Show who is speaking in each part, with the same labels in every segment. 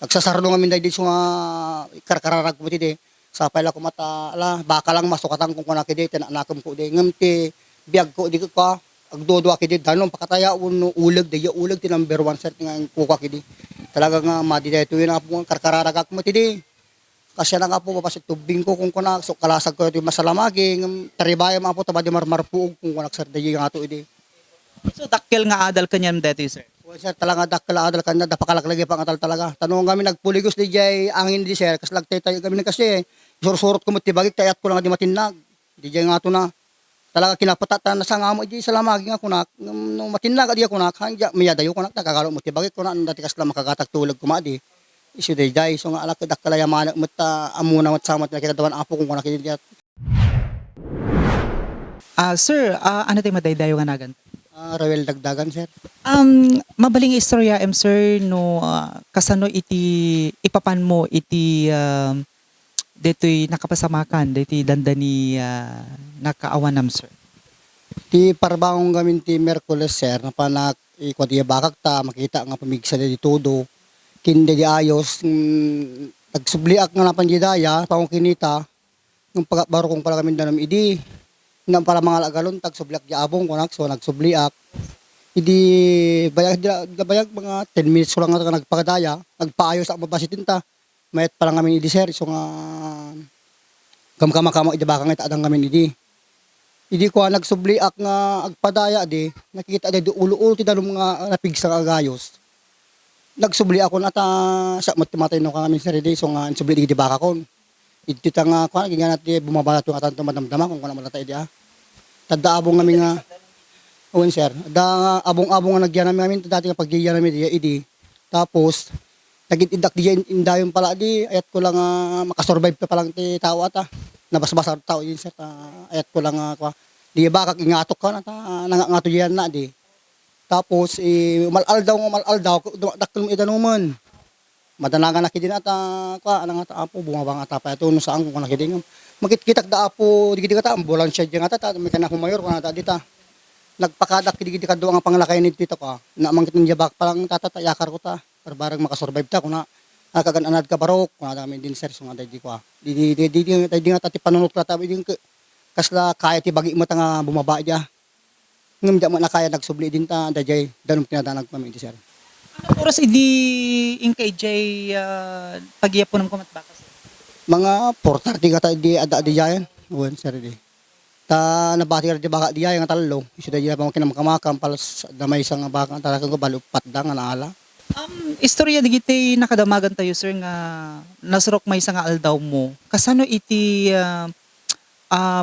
Speaker 1: Nagsasarno kami dahil di nga karkararag ko di. Sapay lang ko mata, baka lang masukatan kung kuna kidi, tinanakam ko di. Ngamti, biyag ko di ko ka, agdodo kidi, danon pakataya uno uleg, di uleg ti number 1 set nga kuka kidi. Talaga nga madi dito yun ako karkararag ko di. Kasi na nga po papasit tubing ko kung kuna, so kalasag ko ito masalamagi, taribaya mga po taba di marmarpuog kung kuna sardayi nga to idi.
Speaker 2: So dakkel nga adal kanyam dito sir.
Speaker 1: Well, sir, talaga dakla adal kanya dapakalaklagi pang atal talaga. Tanong kami nagpuligos di jay angin di sir, kas lagtay tayo kami kasi sursurot ko matibagik tayat ko lang di matinag. Di jay nga to na. Talaga kinapatatan na sa nga mo di salamagi nga kunak no matinag di kunak hanja miyadayo kunak nakagalo matibagik ko na dati kas lang makagatak tulog kumadi. Isu di jay so nga alak dakla yaman mutta amuna mat samat na kinatawan apo kung kunak di.
Speaker 2: Sir, ano tayo madaydayo nga nagan?
Speaker 1: Rawel dagdagan sir.
Speaker 2: Mabaling istorya sir no kasano iti ipapan mo iti detoy nakapasamakan deti dandani nakaawanam sir.
Speaker 1: Ti parbangon gamin ti Merkules sir na panak ikwati bakak ta makita nga pamigsa di todo kinde di ayos nagsubliak nga napan di daya paong kinita ng pagbaro kong pala kami danam idi nang para mga lagalon tag subliak di abong kunak so nagsubliak idi bayag mga 10 minutes ko lang nga nagpagadaya nagpaayos sa mabasitin ta mayat pa lang kami idi sir so nga kamkama idi bakang itadang kami idi. Hindi ko nagsubliak nga agpadaya di nakikita di ulo-ulo ti dalom nga napigsa nga agayos. Nagsubli ako na ta sa matay no kami sa rede so nga subli di baka kon. Iti ta nga ko ginga nati bumabala to nga tanto madamdama kung kana malatay di Tadda abong kami nga Owen sir. Da abong-abong nga nagyan namin dati nga paggiyan namin di idi. Tapos nagitindak di indayon pala di ayat ko lang makasurvive pa lang ti tao ata. Nabasbasa tao yun sir ayat ko lang di ba kag ingatok ka na nangangato yan na di tapos umal daw dakkel mo idanuman madanagan na kidin ata ka anang ata apo bumabang ata pa ito no saan kung nakidin magkitkitak da apo digidi ka ta ambulansya diyan ata may kana mayor kana ata dita nagpakadak digidi ka do ang panglakay ni dito ka na mangkitin jabak pa lang tatatayakar ko ta para barang makasurvive ta kuna kagananad ka barok kuna dami din sir so nga di ko di nga tati panunot ka tabi din kasla kaya ti bagi mo ta nga bumaba dia ngem di mo na kaya nagsubli din ta dajay danom tinadanag kami di sir.
Speaker 2: Ano oras idi inkay jay pagyapon ko matbakas?
Speaker 1: Mga 4:30 ka ta di ada di jayan wen sir di ta nabati di baka di nga talo isu dajay pa mo kinamamakam palos damay sang baka talaga ko balupat da nga naala.
Speaker 2: Istorya digiti nakadamagan tayo sir nga nasrok may nga aldaw mo. Kasano iti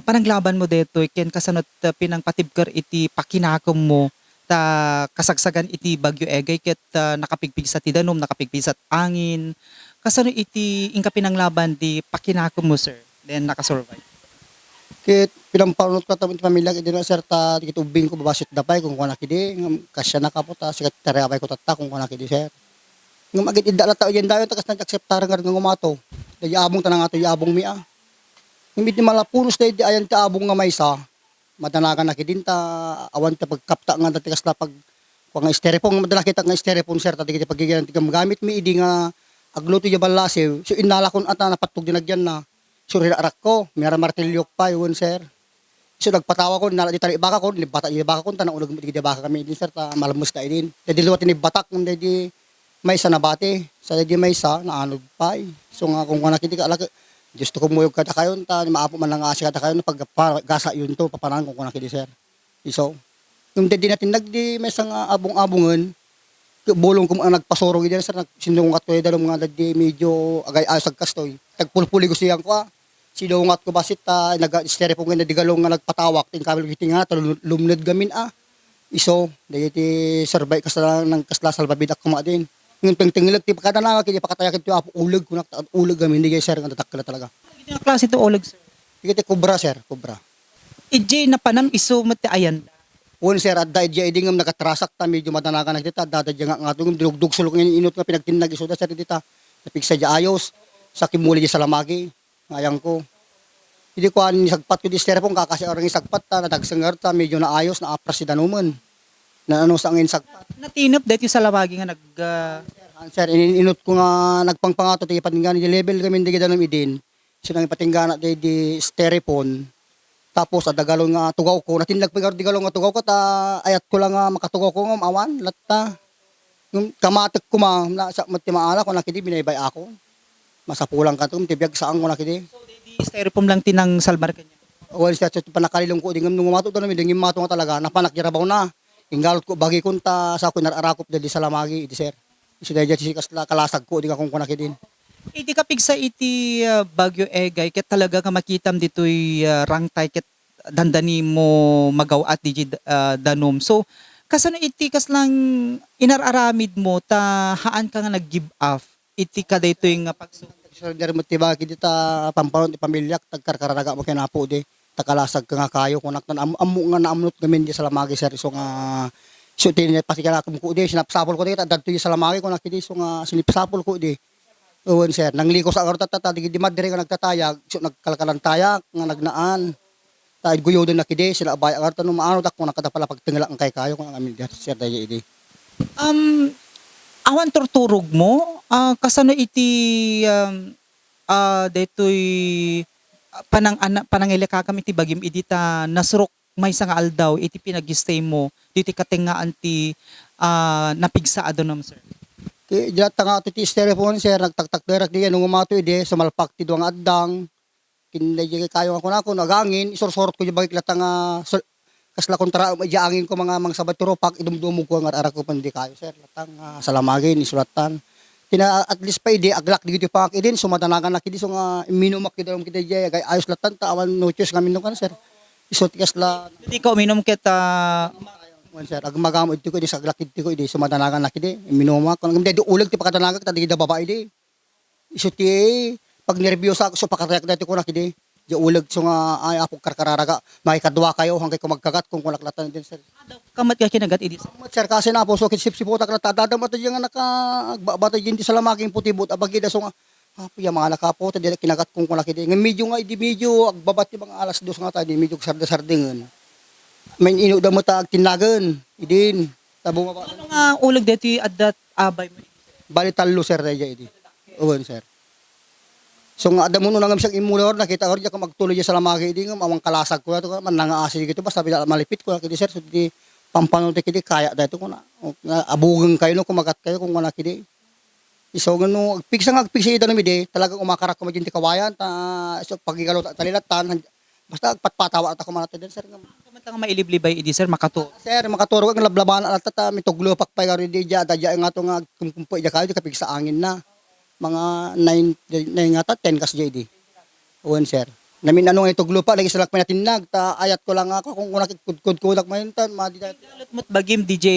Speaker 2: pananglaban mo dito ken kasano pinangpatibker iti pakinakom mo ta kasagsagan iti bagyo egay ket nakapigpig sa tidanom nakapigpig sa angin. Kasano iti ingka pinanglaban di pakinakom mo sir then nakasurvive.
Speaker 1: Kit pinampaunot ka tamit pamilya kiti na sir ta dikit ubing ko babasit dapay kung kuna kidi kasya na kaputa sikat tarapay ko tatta kung kuna kidi sir. Ngum agit idda la tao yen dayon takas nag-acceptar nga ngumato. Dagi abong tanang ato abong mia. Ngimit ni malapunos day di ayan ti abong nga maysa. Madanagan na kidin ta awan ta pagkapta nga dati kasla pag nga styrofoam madala kita nga styrofoam sir ta dikit pagigan ti gamit mi idi nga agluto ya balasiw. So inala kon ata napatog dinagyan na. So arak ko, mira martilyok pa yun sir. So nagpatawa ko nala di tali baka ko, libata di baka ko tanang ulag di baka kami din sir ta malamos ta idin. Di luwat ni batak ng di maysa na bati. Sa di maysa na anog pa. So nga kung nakita ka alak gusto ko muyog kada kayon ta maapo man lang asya kada kayon pag gasa yun to papanan kung nakita sir. So yung di natin nagdi may sang abong-abongan bulong ko ang nagpasorong diyan sir sinungat ko dalom nga di medyo agay asag kastoy. Tagpulpuli ko siyang ko sinungat ko basit ta nag-styrofoam nga digalong nga nagpatawak ting kabil giting nga lumned gamin iso dayiti survive kasla ng kasla salbabidak kuma din. Yung tingtingilag ti pakada na kaya pakataya kiti apo uleg kunak uleg gamin di sir nga tatakla talaga.
Speaker 2: Iti nga klase to oleg sir.
Speaker 1: Kiti kubra sir, kubra.
Speaker 2: Ije na panam iso mati ayan.
Speaker 1: Un sir adda ije idingam nakatrasak ta medyo madanagan nagdita dada nga ngatong dugdug sulok nga inot nga pinagtinag iso da sir dita. Napigsa di ayos sa kimuli di salamagi ngayang ko. Hindi ko ani sagpat ko di styrofoam kakasi orang isagpat ta natagsangar ta medyo na ayos na apras si danuman. Na ano sa angin sagpat.
Speaker 2: Natinop dito sa lawagi nga nag
Speaker 1: Sir, ininot ko nga nagpangpangato ti patinggan di level kami di gidanom idin. Sinang ipatinggan di styrofoam. Tapos adagalon nga tugaw ko natinlag pa di galon nga tugaw ko ta ayat ko lang nga makatugaw ko nga awan latta. Yung kamatek ko na sa matimaala ko nakidi binaybay ako. Masapulang ka tum tibiyag saan ko nakidi.
Speaker 2: So di styrofoam lang tinang salbar kanya.
Speaker 1: Wal sa panakalilong ko dingam nung mato to namin dingim mato nga talaga napanak jarabaw na. Ingalot ko bagi kunta sa ko nararakop di salamagi di sir. Isi dayja si kasla kalasag ko di ka kung kunakidin.
Speaker 2: Iti kapig sa iti Bagyo Egay ket talaga ka makitam ditoy rangtay ket dandani mo magaw at di danom. So kasano iti kas lang inararamid mo ta haan ka nga nag-give off iti ka daytoy nga pagsu.
Speaker 1: Sir der mo tibagi dita pamparon ti pamilyak tagkarkararaga mo kinapo di takalasag ka nga kayo kung naktan ammo nga naamnot gamin di salamagi sir so nga so tinit pati kana ko di sinapsapol ko di dadto sa salamagi ko nakidi so nga sinipsapol ko di. Uwan sir nangliko sa agarot tata di madre nga nagtatayag so nagkalkalan tayak nga nagnaan. Tayo guyo din nakidi sila abay agarot no maano dak ko nakatapala pagtingala ang kay kayo kung amin sir daya idi.
Speaker 2: Awan torturog mo kasano iti daytoy panangili ka kami ti bagim idita nasurok may nga aldaw iti pinag-stay mo diti katengaan ti napigsa adonom sir.
Speaker 1: Dilat nga ti styrofoam sir nagtaktak derak di nung umato ide sumalpak ti duang addang kinday kayo ako na ko nagangin isorsorot ko di bagik latang kasla kontra ijaangin ko mga sabat turopak idumdumog ko nga ara ko pandi kayo sir latang salamagin isulatan at least pa ide aglak digiti pak idin sumatanakan na kidi so nga minumak kidi dum kidi jay gay ayos latan ta awan no choice kami no kan sir isot kasla
Speaker 2: Di ka uminom ket
Speaker 1: sir agmagamo iti ko di sa aglak iti ko di sumatanakan na kidi minumak kung di ulag ti pakatanakan ta di da babae di isot ti pag nervyosa ako so pakatayak dati ko na kidi di ulag so nga ay apo karkararaga makikadwa kayo hanggang ko magkagat kung kulaklatan din sir.
Speaker 2: kamat ka kinagat idi sir.
Speaker 1: Sir kasi na po so kisip-siputak na tadadamat yung nga nakagbata din di sa lamaging putibot abagida so nga yung mga nakapo ta dili kinagat kung kunakidi nga medyo nga idi medyo agbabat yung mga alas 2 nga tayo medyo sarda-sardingan may ino da mo ta tinagan idin tabo nga
Speaker 2: Ano nga ulag dito adat abay mo?
Speaker 1: bali talo sir daya idi uwan sir so nga adamo no nangam siyang imulor nakita ko diya ka magtuloy sa lamagi idi nga mawang kalasag ko to man nangaasi gitu basta malipit ko kidi sir so di pampanote kidi kaya dito ko na abugang kayo no kumagat kayo kung wala kidi iso ngano pigsa ida no mide talagang umakarak ko magindi kawayan ta so pagigalo talilatan basta patpatawa at ako manate din sir
Speaker 2: Kamat nga mailiblibay idi sir makato.
Speaker 1: sir makaturo ang lablaban at ta mituglo pakpay garo di dia dadya nga to nga kumpuy da kayo di kapig sa angin na mga 9 nga ta 10 kas JD uwan sir namin ano nga ituglo pa lagi salak pa natinag ta ayat ko lang ako kung nakikudkod man tan madi da
Speaker 2: Galot mo't bagim DJ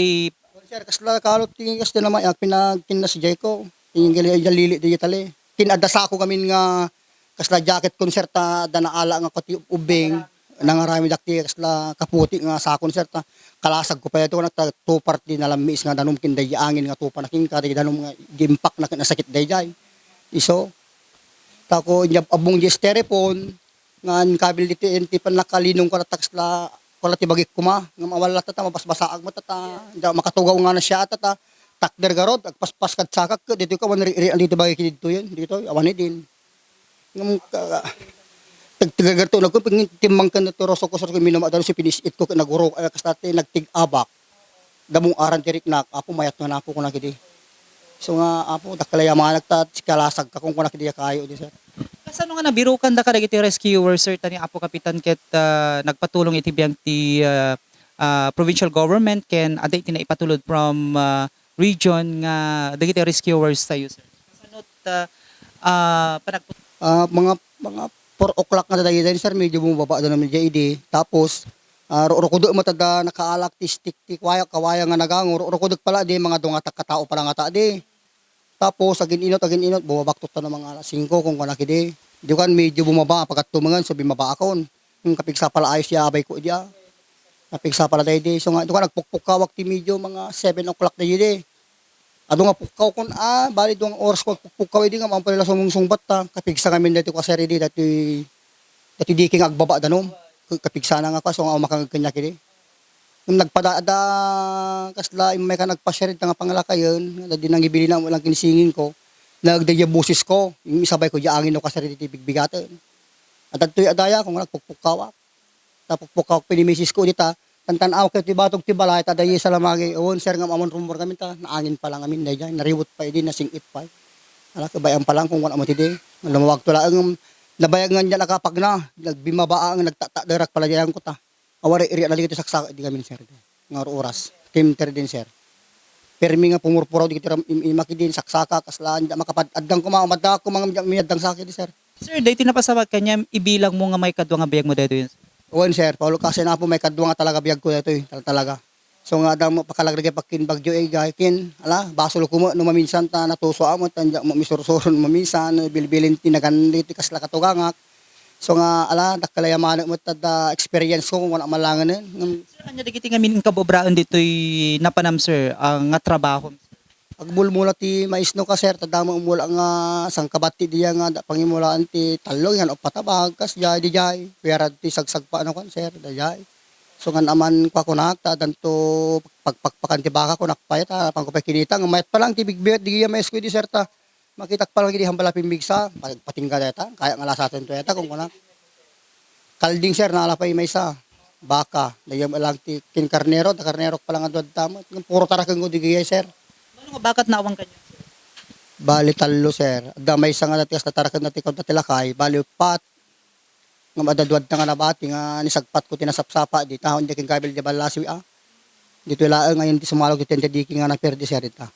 Speaker 1: sir kasla kalot tingin kas din naman yak pinagkin na si Jayco tingin gali lili digitali kinadasa ko kamin nga kasla jacket konserta da naala nga kati ubing nangarami dakti kasla kaputi nga sa konserta kalasag ko pa ito na two part din alamis nga danom kinday angin nga tupa naking kati danom nga gimpak na nasakit dayjay iso tako nyab abong di styrofoam nga kabil diti enti pan nakalinong ko na taksla wala ti bagik kuma nga mawala ta mabasbasaag mo ta makatugaw nga na siya ta takder garod agpaspas kad sakak dito ka wan dito bagik dito yun dito awan din ngam tagtigagarto na ko pag timbang kan na toroso ko sa minama dalo si pinisit ko naguro kastate nagtig-abak damong aran tirik na apo mayat nga napo ko na kidi so nga apo dakalaya mga nagtat kalasag ka kung kuna kidi kayo di sir
Speaker 2: kasano nga nabirukan da ka dagiti rescuer sir tani apo kapitan ket nagpatulong iti biyang ti provincial government ken aday ti naipatulod from region nga dagiti rescuers tayo sir. Kasanot panagput
Speaker 1: mga 4 o'clock na tayo din sir medyo bumaba doon namin JD tapos rukudo mo tada nakaalak ti stick ti kawaya nga nagango rukudo pala di mga dunga katao pala nga ta di tapos agin inot bumabaktot ta ng mga alas 5 kung kanaki di di kan medyo bumaba pagkat tumangan so bimaba akon yung kapigsa pala ayos ya abay ko dia kapigsa pala tayo di so nga ito ka nagpukpuk kawak ti medyo mga 7 o'clock na di ado nga pukaw kun bali duang oras ko pukaw di nga mampalila sumungsungbat ta kapigsa kami dito ka seri di dati di king agbaba danom kapigsa na nga ka so nga umakang kanya kidi Nung nagpadada kasla may ka nagpasyarit nga pangalakayon, di nang ibili na walang kinisingin ko. Nagdaya busis ko, yung isabay ko yaangin no kasari ti bigbigatan. At adtoy adaya kung nagpukpukawak. Tapukpukawak pinimisis ko dita, tantanaw ko ti batog ti balay tadayi sa lamagi. Awon sir nga amon rumor kami ta, naangin pa lang amin dayay, nariwot pa idi nasingit pa. Ala kabayan pa lang kung wala mo ti di. Lumawag to lang nabayag nga niya nakapag na, nagbimabaa ang nagtataderak pala diyan ko ta. Awari iri na ligit saksak di kami sir. Nga oras. Kimter din sir. Permi nga pumurpuraw di kita imakidin saksaka kaslaan da makapadang ko maamada ko mga miyadang sakit di sir.
Speaker 2: Sir, dahil tinapasawag kanya, ibilang mo nga may kadwa nga biyag mo dito yun.
Speaker 1: Owen sir, Paulo kasi na po may kadwa nga talaga biyag ko dito talaga. So nga daw mo pakalagragay pakin bagyo ay kin ala basol ko mo no maminsan ta natuso amo tanja mo misursuron maminsan bilbilin tinagan dito kasla katugangak. So nga ala dakalayaman mo tada experience ko kung wala malangan
Speaker 2: Sir, kanya digiti nga minin kabobraan dito'y napanam sir, ang nga trabaho.
Speaker 1: Agbulmula ti maisno ka sir tadama umula nga sangkabati diya nga da pangimulaan ti talong yan o patabag kas jay di jay pera ti sagsag pa ano kan sir dayay. So nga naman kwa kunak ta danto pagpakpakan ti baka kunak pa ta pangkupay kinita nga mayat pa lang ti bigbiyat di may eskwedi sir ta makitak pa lang di hambala pimbigsa patingga data kaya nga lasaten to eta kung kunak kalding sir nalapay may isa baka dayam lang ti kin karnero ta karnero pa lang adwad tama puro tarakeng ko di gayay sir.
Speaker 2: Ano nga bakit naawang kanya?
Speaker 1: Bali talo sir. Damay sa nga natikas na tarakan na tikaw na tilakay. Bali pat. Nga madadwad na nga nabati nga nisagpat ko tinasapsapa di tahon di king kabil di balasiwi Dito ilaang ngayon di sumalog di tenda di king nga naperdi sir ita.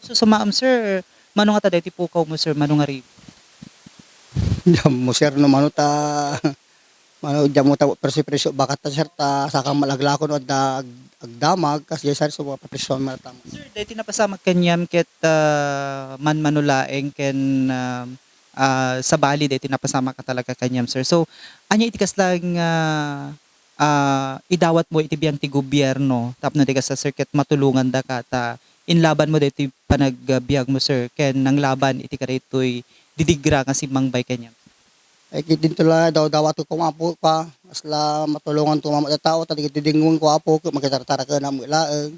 Speaker 2: So sumaam sir, mano nga ta dito pukaw mo sir, mano nga rin.
Speaker 1: Jam mo sir no mano ta mano jam mo ta presyo bakat ta sir ta sakang malaglako no da agdamag kasi sir so mga presyo mata mo.
Speaker 2: Sir, dahil tinapasama kanyam ket manmanulaeng ken sa Bali dahil tinapasama ka talaga kanyam sir. So, anya itikas lang idawat mo itibiyang ti gobyerno tapno di ka sa sir ket matulungan da ka ta inlaban mo dito panagbiag mo sir ken nang laban iti karitoy didigra nga si Mangbay kanyam.
Speaker 1: Ay kitin tula daw dawat ko kumapo pa asla matulungan to mga tao tadi dingwang ko apo ko magtartara ka na mo ilaeng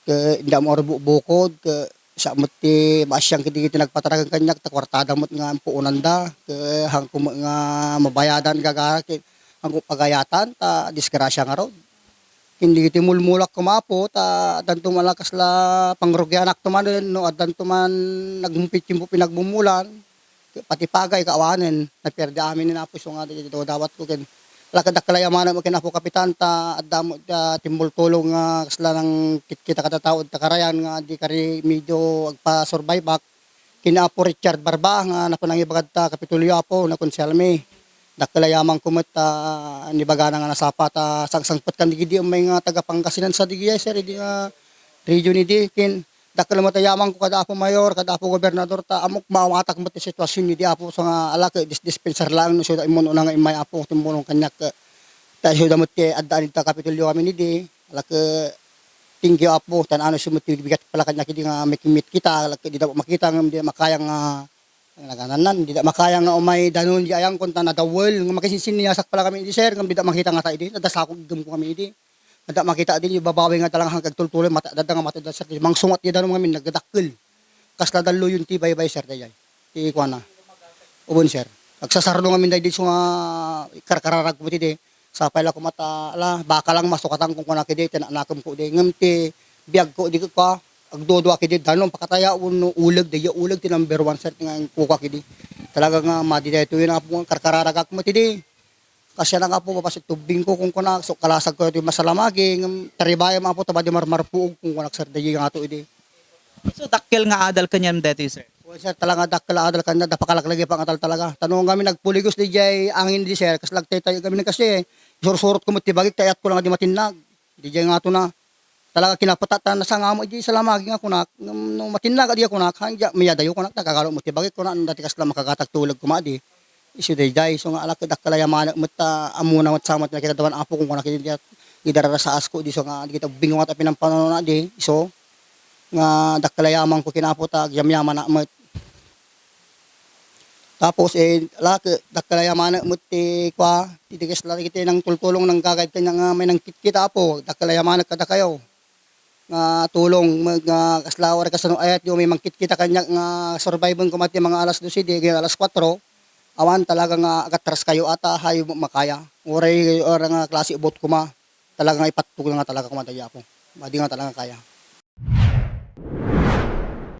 Speaker 1: ke inda mo bukod ke sa mati masyang kiti nagpataragan kanyak ta kwartada mo nga puunan da ke hang kum nga mabayadan gaga ke ang pagayatan ta disgrasya nga raw hindi kiti mulmulak kumapo ta danto malakas la pangrugyanak to man no adanto man naghumpit yung pinagbumulan pati pagay kaawanen nagperde amin ni napos yung dito dawat ko ken lakad kalayamanan mo ken ako kapitan ta adamo timbol tulong nga kasla ng kita katataod ta karayan nga di kari medyo agpa survive back kina po Richard Barba nga napanangibagad ta kapitulyo apo na konselmi dakalayaman kumot ni bagana nga nasapa ta sangsangpot kan digidi may nga taga Pangasinan sa digiyay sir di nga region ni di ken dakal mo tayaman ko kada apo mayor kada apo gobernador ta amok maawatak mo ti sitwasyon ni di apo so nga ala ke dispenser lang no so imon una nga imay apo timbulong kanyak ta so damot ti addaan ta kapitulyo kami ni di ala ke tinggi apo tan ano sumut bigat pala kanyak di nga makimit kita ala ke di daw makita nga di makayang nagananan di da makaya nga umay danon di ayang kun ta nadawel nga makisinsin niya sak pala kami di sir nga di da makita nga ta di nadasakog gum ko kami di ada makita din yung babawi nga talang hanggang tultuloy mata dada nga mata sir mang sungat di danon ngamin nagdakkel kasla dalo yung ti baybay sir dayay ti kuana ubon sir nagsasardo ngamin daydi so nga karkararag ko ti di sapay la ko mata ala baka lang masukatan kung kuna kidi tinanakom ko di ngem ti biag ko di ko agdodo kidi danon pakataya uno uleg daya uleg ti number 1 sir nga kuka kidi talaga nga madi dayto yun apo karkararag mo ti di kasi na nga po mapasit tubing ko kung kuna so kalasag ko ito masalamagi ng taribaya mga po taba di marmarpuog kung kuna sir dayi nga ito ide.
Speaker 2: So, dakkel nga adal kanyam dito sir.
Speaker 1: O sir talaga dakkel adal kanda dapakalaklagi pa ngatal talaga. Tanong kami nagpuligos di jay angin di sir kas lagtay tayo kami kasi sursurot ko mutibagik tayat ko lang di matinag. Di jay nga ito na talaga kinapatatan na sa nga mo di salamagi nga kunak nung matinag adi kunak hanja miyadayo kunak nakagalo mutibagik ko na dati kas lang makagatag tulag kumadi. Isu day so nga alak dakalayaman mutta amuna mat samat na kita dawan apo kung kuna kita gidarara sa asko di so nga kita bingon at pinampano na di iso nga dakalayaman ko kinapota yamyaman na met Tapos laki dakalayaman mo ti kwa titigas la kiti ng tultulong ng gagayad kanya nga may nang kita po dakalayaman kada kayo nga tulong mag kaslawar kasano ayat yung may mangkit kita kanya nga survive ko mati mga alas 12 di alas 4 awan talaga nga agatras kayo ata hayo mo makaya oray nga klase ubot kuma talaga nga ipatug nga talaga kumataya po madi nga talaga kaya